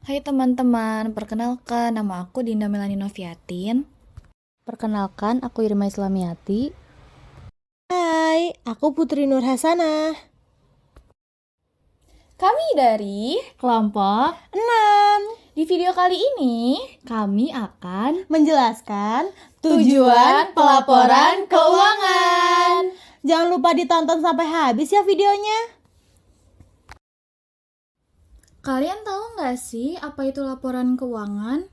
Hai teman-teman, perkenalkan nama aku Dinda Melani Noviatin. Perkenalkan, aku Irma Islamiati. Hai, aku Putri Nur Hasanah. Kami dari kelompok 6. Di video kali ini, kami akan Menjelaskan tujuan pelaporan keuangan. Jangan lupa ditonton sampai habis ya videonya. Kalian tahu nggak sih apa itu laporan keuangan?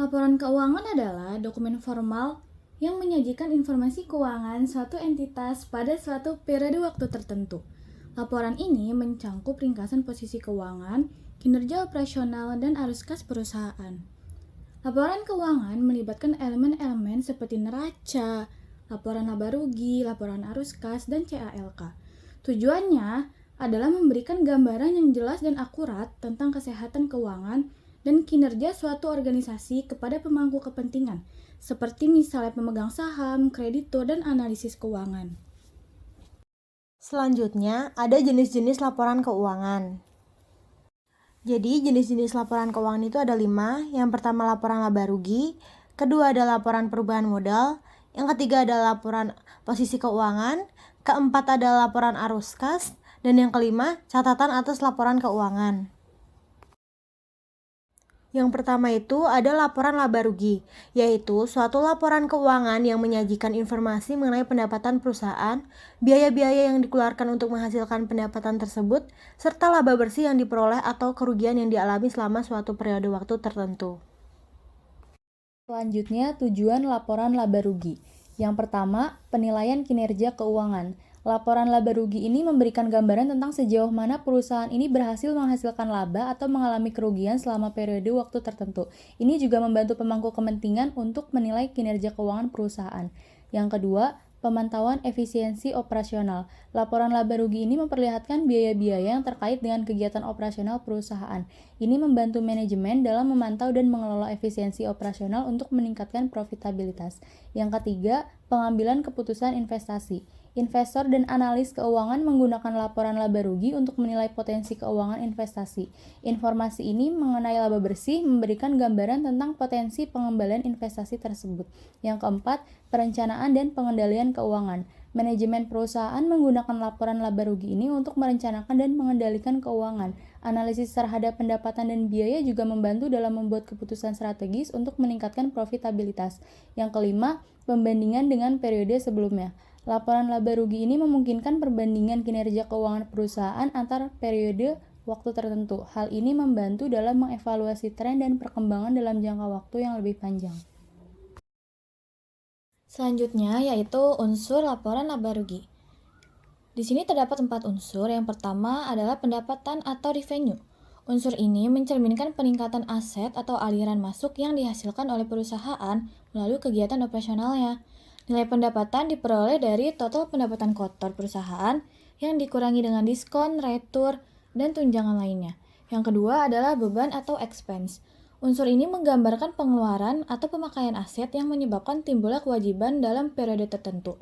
Laporan keuangan adalah dokumen formal yang menyajikan informasi keuangan suatu entitas pada suatu periode waktu tertentu. Laporan ini mencangkup ringkasan posisi keuangan, kinerja operasional, dan arus kas perusahaan. Laporan keuangan melibatkan elemen-elemen seperti neraca, laporan laba rugi, laporan arus kas, dan CALK. Tujuannya adalah memberikan gambaran yang jelas dan akurat tentang kesehatan keuangan dan kinerja suatu organisasi kepada pemangku kepentingan, seperti misalnya pemegang saham, kreditur, dan analisis keuangan. Selanjutnya, ada jenis-jenis laporan keuangan. Jadi, jenis-jenis laporan keuangan itu ada 5. Yang pertama laporan laba rugi, kedua ada laporan perubahan modal, yang ketiga ada laporan posisi keuangan, keempat ada laporan arus kas, dan yang kelima catatan atas laporan keuangan. Yang pertama itu ada laporan laba rugi, yaitu suatu laporan keuangan yang menyajikan informasi mengenai pendapatan perusahaan, biaya-biaya yang dikeluarkan untuk menghasilkan pendapatan tersebut, serta laba bersih yang diperoleh atau kerugian yang dialami selama suatu periode waktu tertentu. Selanjutnya, tujuan laporan laba rugi. Yang pertama, penilaian kinerja keuangan. Laporan laba rugi ini memberikan gambaran tentang sejauh mana perusahaan ini berhasil menghasilkan laba atau mengalami kerugian selama periode waktu tertentu. Ini juga membantu pemangku kepentingan untuk menilai kinerja keuangan perusahaan. Yang kedua, pemantauan efisiensi operasional. Laporan laba rugi ini memperlihatkan biaya-biaya yang terkait dengan kegiatan operasional perusahaan. Ini membantu manajemen dalam memantau dan mengelola efisiensi operasional untuk meningkatkan profitabilitas. Yang ketiga, pengambilan keputusan investasi. Investor dan analis keuangan menggunakan laporan laba rugi untuk menilai potensi keuangan investasi. Informasi ini mengenai laba bersih memberikan gambaran tentang potensi pengembalian investasi tersebut. Yang keempat, perencanaan dan pengendalian keuangan. Manajemen perusahaan menggunakan laporan laba rugi ini untuk merencanakan dan mengendalikan keuangan. Analisis terhadap pendapatan dan biaya juga membantu dalam membuat keputusan strategis untuk meningkatkan profitabilitas. Yang kelima, pembandingan dengan periode sebelumnya. Laporan laba rugi ini memungkinkan perbandingan kinerja keuangan perusahaan antar periode waktu tertentu. Hal ini membantu dalam mengevaluasi tren dan perkembangan dalam jangka waktu yang lebih panjang. Selanjutnya yaitu unsur laporan laba rugi. Di sini terdapat 4 unsur. Yang pertama adalah pendapatan atau revenue. Unsur ini mencerminkan peningkatan aset atau aliran masuk yang dihasilkan oleh perusahaan melalui kegiatan operasionalnya. Nilai pendapatan diperoleh dari total pendapatan kotor perusahaan yang dikurangi dengan diskon, retur, dan tunjangan lainnya. Yang kedua adalah beban atau expense. Unsur ini menggambarkan pengeluaran atau pemakaian aset yang menyebabkan timbulnya kewajiban dalam periode tertentu.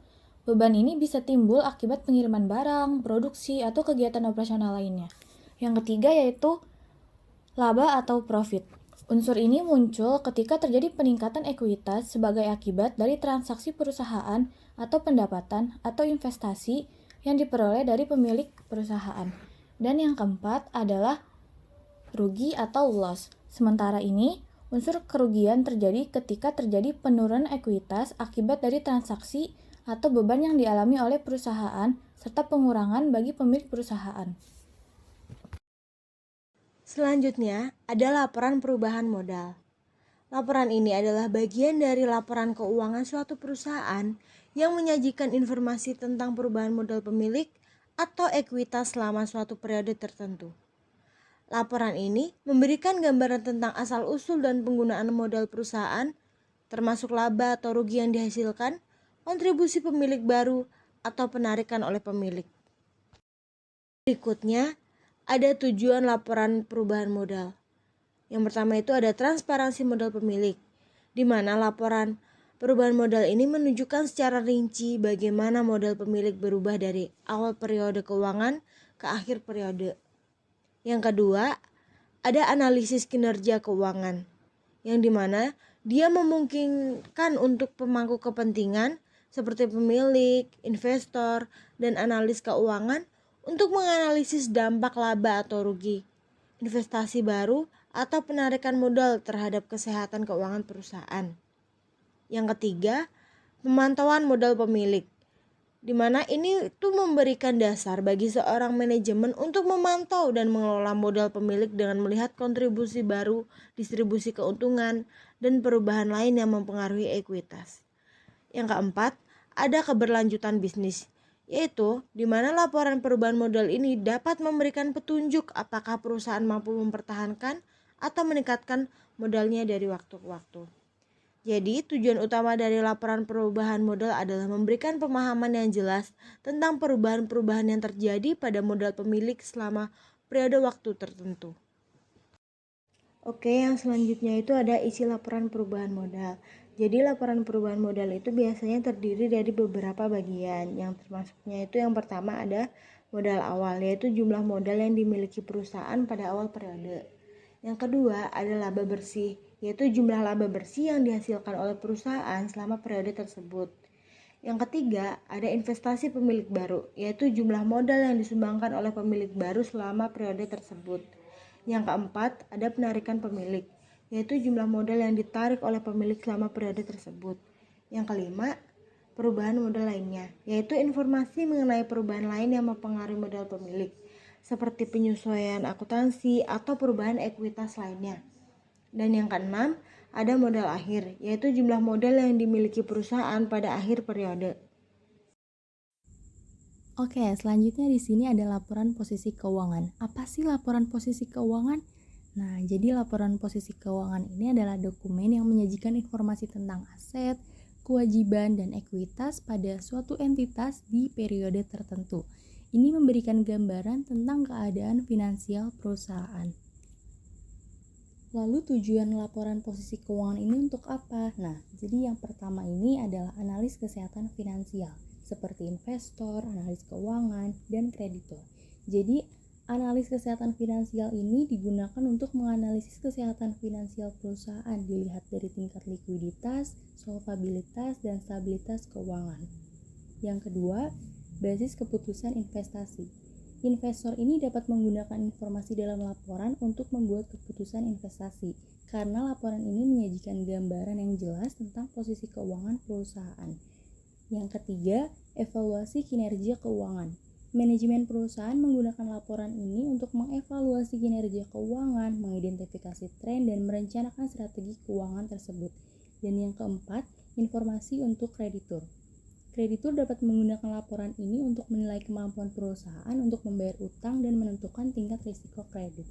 Beban ini bisa timbul akibat pengiriman barang, produksi, atau kegiatan operasional lainnya. Yang ketiga yaitu laba atau profit. Unsur ini muncul ketika terjadi peningkatan ekuitas sebagai akibat dari transaksi perusahaan atau pendapatan atau investasi yang diperoleh dari pemilik perusahaan. Dan yang keempat adalah rugi atau loss. Sementara ini, unsur kerugian terjadi ketika terjadi penurunan ekuitas akibat dari transaksi atau beban yang dialami oleh perusahaan serta pengurangan bagi pemilik perusahaan. Selanjutnya, ada laporan perubahan modal. Laporan ini adalah bagian dari laporan keuangan suatu perusahaan yang menyajikan informasi tentang perubahan modal pemilik atau ekuitas selama suatu periode tertentu. Laporan ini memberikan gambaran tentang asal-usul dan penggunaan modal perusahaan, termasuk laba atau rugi yang dihasilkan, kontribusi pemilik baru, atau penarikan oleh pemilik. Berikutnya, ada tujuan laporan perubahan modal. Yang pertama itu ada transparansi modal pemilik, di mana laporan perubahan modal ini menunjukkan secara rinci bagaimana modal pemilik berubah dari awal periode keuangan ke akhir periode. Yang kedua, ada analisis kinerja keuangan, yang dimana dia memungkinkan untuk pemangku kepentingan seperti pemilik, investor, dan analis keuangan untuk menganalisis dampak laba atau rugi, investasi baru, atau penarikan modal terhadap kesehatan keuangan perusahaan. Yang ketiga, pemantauan modal pemilik, di mana ini tuh memberikan dasar bagi seorang manajemen untuk memantau dan mengelola modal pemilik dengan melihat kontribusi baru, distribusi keuntungan, dan perubahan lain yang mempengaruhi ekuitas. Yang keempat, ada keberlanjutan bisnis, yaitu di mana laporan perubahan modal ini dapat memberikan petunjuk apakah perusahaan mampu mempertahankan atau meningkatkan modalnya dari waktu ke waktu. Jadi, tujuan utama dari laporan perubahan modal adalah memberikan pemahaman yang jelas tentang perubahan-perubahan yang terjadi pada modal pemilik selama periode waktu tertentu. Oke, yang selanjutnya itu ada isi laporan perubahan modal. Jadi, laporan perubahan modal itu biasanya terdiri dari beberapa bagian. Yang termasuknya itu yang pertama ada modal awal, yaitu jumlah modal yang dimiliki perusahaan pada awal periode. Yang kedua ada laba bersih, yaitu jumlah laba bersih yang dihasilkan oleh perusahaan selama periode tersebut. Yang ketiga ada investasi pemilik baru, yaitu jumlah modal yang disumbangkan oleh pemilik baru selama periode tersebut. Yang keempat ada penarikan pemilik, yaitu jumlah modal yang ditarik oleh pemilik selama periode tersebut. Yang kelima, perubahan modal lainnya, yaitu informasi mengenai perubahan lain yang mempengaruhi modal pemilik, seperti penyesuaian akuntansi atau perubahan ekuitas lainnya. Dan yang keenam, ada modal akhir, yaitu jumlah modal yang dimiliki perusahaan pada akhir periode. Oke, selanjutnya di sini ada laporan posisi keuangan. Apa sih laporan posisi keuangan? Nah, jadi laporan posisi keuangan ini adalah dokumen yang menyajikan informasi tentang aset, kewajiban, dan ekuitas pada suatu entitas di periode tertentu. Ini memberikan gambaran tentang keadaan finansial perusahaan. Lalu tujuan laporan posisi keuangan ini untuk apa? Nah, jadi yang pertama ini adalah analis kesehatan finansial, seperti investor, analis keuangan, dan kreditor. Jadi, analis kesehatan finansial ini digunakan untuk menganalisis kesehatan finansial perusahaan, dilihat dari tingkat likuiditas, solvabilitas, dan stabilitas keuangan. Yang kedua, basis keputusan investasi. Investor ini dapat menggunakan informasi dalam laporan untuk membuat keputusan investasi, karena laporan ini menyajikan gambaran yang jelas tentang posisi keuangan perusahaan. Yang ketiga, evaluasi kinerja keuangan. Manajemen perusahaan menggunakan laporan ini untuk mengevaluasi kinerja keuangan, mengidentifikasi tren, dan merencanakan strategi keuangan tersebut. Dan yang keempat, informasi untuk kreditur. Kreditur dapat menggunakan laporan ini untuk menilai kemampuan perusahaan untuk membayar utang dan menentukan tingkat risiko kredit.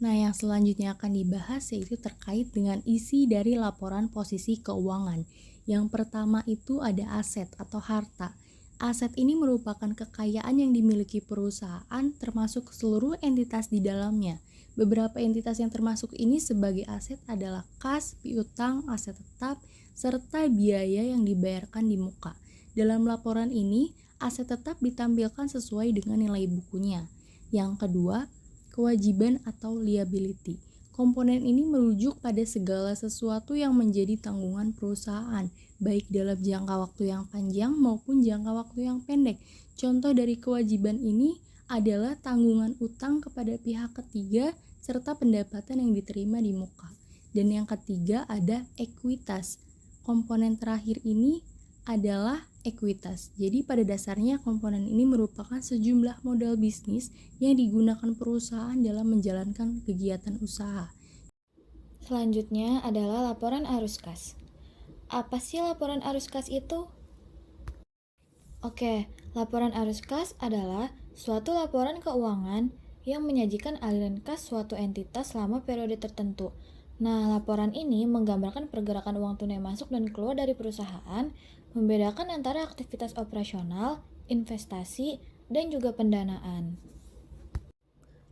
Nah, yang selanjutnya akan dibahas yaitu terkait dengan isi dari laporan posisi keuangan. Yang pertama itu ada aset atau harta. Aset ini merupakan kekayaan yang dimiliki perusahaan termasuk seluruh entitas di dalamnya. Beberapa entitas yang termasuk ini sebagai aset adalah kas, piutang, aset tetap, serta biaya yang dibayarkan di muka. Dalam laporan ini, aset tetap ditampilkan sesuai dengan nilai bukunya. Yang kedua, kewajiban atau liability. Komponen ini merujuk pada segala sesuatu yang menjadi tanggungan perusahaan, baik dalam jangka waktu yang panjang maupun jangka waktu yang pendek. Contoh dari kewajiban ini adalah tanggungan utang kepada pihak ketiga serta pendapatan yang diterima di muka. Dan yang ketiga ada ekuitas. Komponen terakhir ini adalah ekuitas. Jadi pada dasarnya komponen ini merupakan sejumlah modal bisnis yang digunakan perusahaan dalam menjalankan kegiatan usaha. Selanjutnya adalah laporan arus kas. Apa sih laporan arus kas itu? Oke, laporan arus kas adalah suatu laporan keuangan yang menyajikan aliran kas suatu entitas selama periode tertentu. Nah, laporan ini menggambarkan pergerakan uang tunai masuk dan keluar dari perusahaan, membedakan antara aktivitas operasional, investasi, dan juga pendanaan.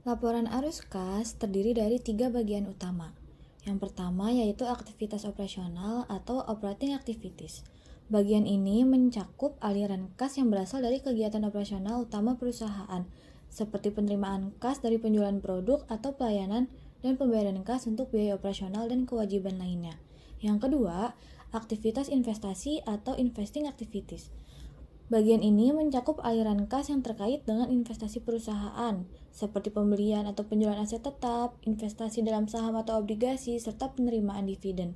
Laporan arus kas terdiri dari 3 bagian utama. Yang pertama yaitu aktivitas operasional atau operating activities. Bagian ini mencakup aliran kas yang berasal dari kegiatan operasional utama perusahaan, seperti penerimaan kas dari penjualan produk atau pelayanan dan pembayaran kas untuk biaya operasional dan kewajiban lainnya. Yang kedua, aktivitas investasi atau investing activities. Bagian ini mencakup aliran kas yang terkait dengan investasi perusahaan, seperti pembelian atau penjualan aset tetap, investasi dalam saham atau obligasi, serta penerimaan dividen.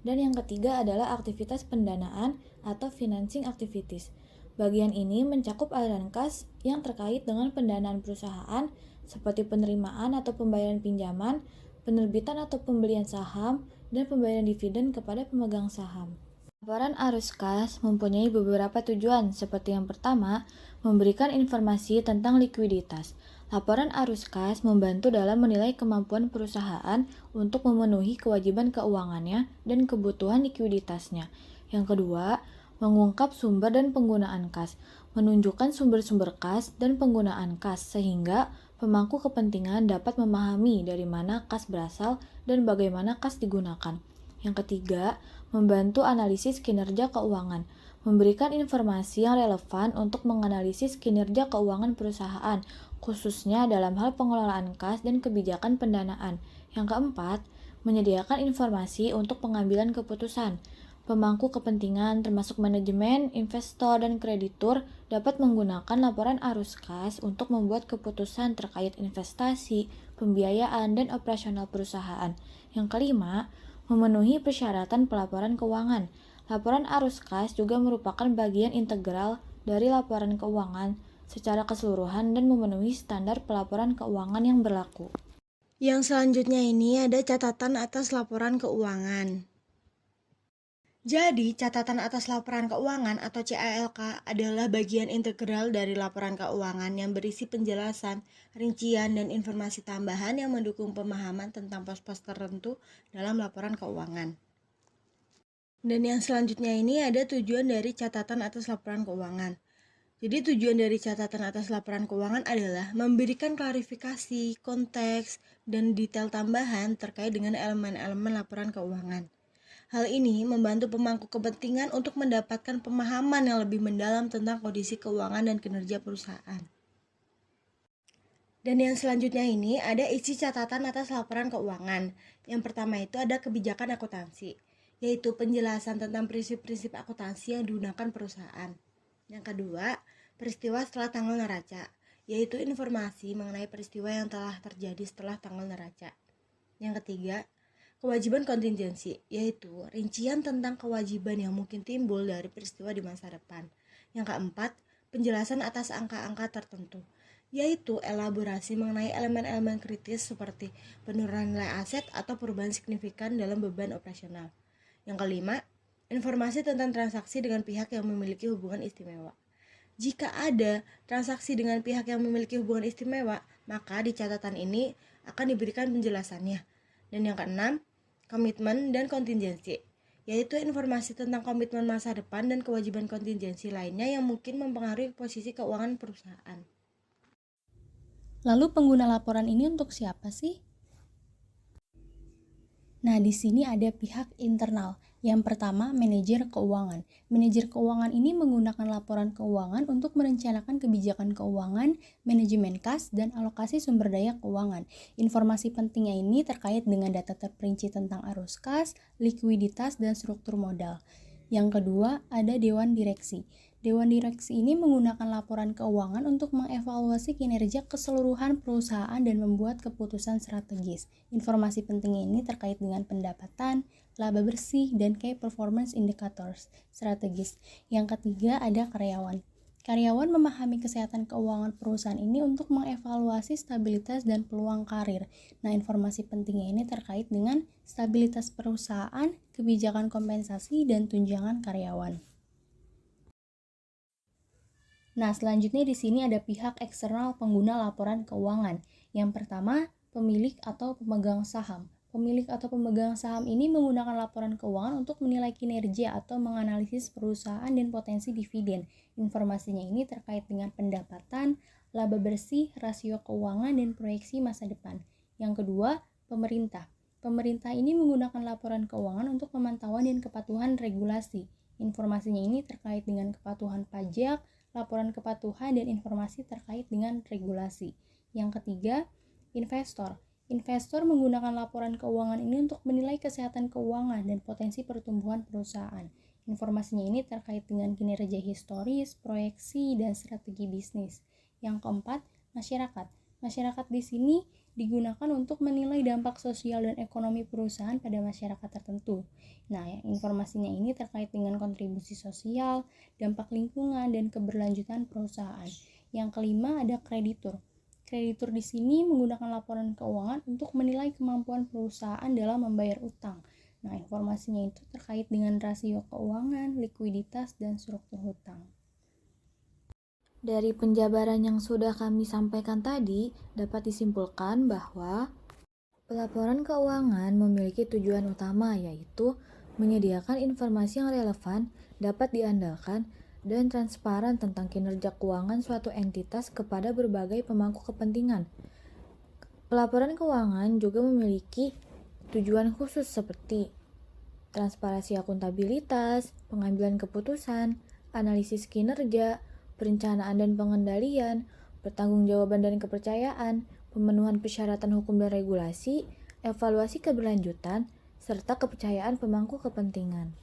Dan yang ketiga adalah aktivitas pendanaan atau financing activities. Bagian ini mencakup aliran kas yang terkait dengan pendanaan perusahaan, seperti penerimaan atau pembayaran pinjaman, penerbitan atau pembelian saham, dan pembayaran dividen kepada pemegang saham. Laporan arus kas mempunyai beberapa tujuan, seperti yang pertama, memberikan informasi tentang likuiditas. Laporan arus kas membantu dalam menilai kemampuan perusahaan untuk memenuhi kewajiban keuangannya dan kebutuhan likuiditasnya. Yang kedua, mengungkap sumber dan penggunaan kas, menunjukkan sumber-sumber kas dan penggunaan kas, sehingga pemangku kepentingan dapat memahami dari mana kas berasal dan bagaimana kas digunakan. Yang ketiga, membantu analisis kinerja keuangan, memberikan informasi yang relevan untuk menganalisis kinerja keuangan perusahaan, khususnya dalam hal pengelolaan kas dan kebijakan pendanaan. Yang keempat, menyediakan informasi untuk pengambilan keputusan. Pemangku kepentingan termasuk manajemen, investor, dan kreditur dapat menggunakan laporan arus kas untuk membuat keputusan terkait investasi, pembiayaan, dan operasional perusahaan. Yang kelima, memenuhi persyaratan pelaporan keuangan. Laporan arus kas juga merupakan bagian integral dari laporan keuangan secara keseluruhan dan memenuhi standar pelaporan keuangan yang berlaku. Yang selanjutnya ini ada catatan atas laporan keuangan. Jadi, catatan atas laporan keuangan atau CALK adalah bagian integral dari laporan keuangan yang berisi penjelasan, rincian, dan informasi tambahan yang mendukung pemahaman tentang pos-pos tertentu dalam laporan keuangan. Dan yang selanjutnya ini ada tujuan dari catatan atas laporan keuangan. Jadi tujuan dari catatan atas laporan keuangan adalah memberikan klarifikasi, konteks, dan detail tambahan terkait dengan elemen-elemen laporan keuangan. Hal ini membantu pemangku kepentingan untuk mendapatkan pemahaman yang lebih mendalam tentang kondisi keuangan dan kinerja perusahaan. Dan yang selanjutnya ini ada isi catatan atas laporan keuangan. Yang pertama itu ada kebijakan akuntansi, yaitu penjelasan tentang prinsip-prinsip akuntansi yang digunakan perusahaan. Yang kedua, peristiwa setelah tanggal neraca, yaitu informasi mengenai peristiwa yang telah terjadi setelah tanggal neraca. Yang ketiga, kewajiban kontingensi, yaitu rincian tentang kewajiban yang mungkin timbul dari peristiwa di masa depan. Yang keempat, penjelasan atas angka-angka tertentu, yaitu elaborasi mengenai elemen-elemen kritis seperti penurunan nilai aset atau perubahan signifikan dalam beban operasional. Yang kelima, informasi tentang transaksi dengan pihak yang memiliki hubungan istimewa. Jika ada transaksi dengan pihak yang memiliki hubungan istimewa, maka di catatan ini akan diberikan penjelasannya. Dan yang keenam, komitmen dan kontingensi, yaitu informasi tentang komitmen masa depan dan kewajiban kontingensi lainnya yang mungkin mempengaruhi posisi keuangan perusahaan. Lalu pengguna laporan ini untuk siapa sih? Nah, di sini ada pihak internal. Yang pertama, manajer keuangan. Manajer keuangan ini menggunakan laporan keuangan untuk merencanakan kebijakan keuangan, manajemen kas, dan alokasi sumber daya keuangan. Informasi pentingnya ini terkait dengan data terperinci tentang arus kas, likuiditas, dan struktur modal. Yang kedua, ada Dewan Direksi. Dewan Direksi ini menggunakan laporan keuangan untuk mengevaluasi kinerja keseluruhan perusahaan dan membuat keputusan strategis. Informasi penting ini terkait dengan pendapatan, laba bersih, dan key performance indicators strategis. Yang ketiga ada karyawan. Karyawan memahami kesehatan keuangan perusahaan ini untuk mengevaluasi stabilitas dan peluang karir. Nah, informasi pentingnya ini terkait dengan stabilitas perusahaan, kebijakan kompensasi, dan tunjangan karyawan. Nah, selanjutnya di sini ada pihak eksternal pengguna laporan keuangan. Yang pertama, pemilik atau pemegang saham. Pemilik atau pemegang saham ini menggunakan laporan keuangan untuk menilai kinerja atau menganalisis perusahaan dan potensi dividen. Informasinya ini terkait dengan pendapatan, laba bersih, rasio keuangan, dan proyeksi masa depan. Yang kedua, pemerintah. Pemerintah ini menggunakan laporan keuangan untuk pemantauan dan kepatuhan regulasi. Informasinya ini terkait dengan kepatuhan pajak, laporan kepatuhan dan informasi terkait dengan regulasi. Yang ketiga, investor. Investor menggunakan laporan keuangan ini untuk menilai kesehatan keuangan dan potensi pertumbuhan perusahaan. Informasinya ini terkait dengan kinerja historis, proyeksi, dan strategi bisnis. Yang keempat, masyarakat. Masyarakat di sini digunakan untuk menilai dampak sosial dan ekonomi perusahaan pada masyarakat tertentu. Nah, informasinya ini terkait dengan kontribusi sosial, dampak lingkungan, dan keberlanjutan perusahaan. Yang kelima ada kreditur. Kreditur di sini menggunakan laporan keuangan untuk menilai kemampuan perusahaan dalam membayar utang. Nah, informasinya itu terkait dengan rasio keuangan, likuiditas, dan struktur hutang. Dari penjabaran yang sudah kami sampaikan tadi, dapat disimpulkan bahwa pelaporan keuangan memiliki tujuan utama, yaitu menyediakan informasi yang relevan, dapat diandalkan, dan transparan tentang kinerja keuangan suatu entitas kepada berbagai pemangku kepentingan. Pelaporan keuangan juga memiliki tujuan khusus seperti transparansi akuntabilitas, pengambilan keputusan, analisis kinerja, perencanaan dan pengendalian, pertanggungjawaban dan kepercayaan, pemenuhan persyaratan hukum dan regulasi, evaluasi keberlanjutan, serta kepercayaan pemangku kepentingan.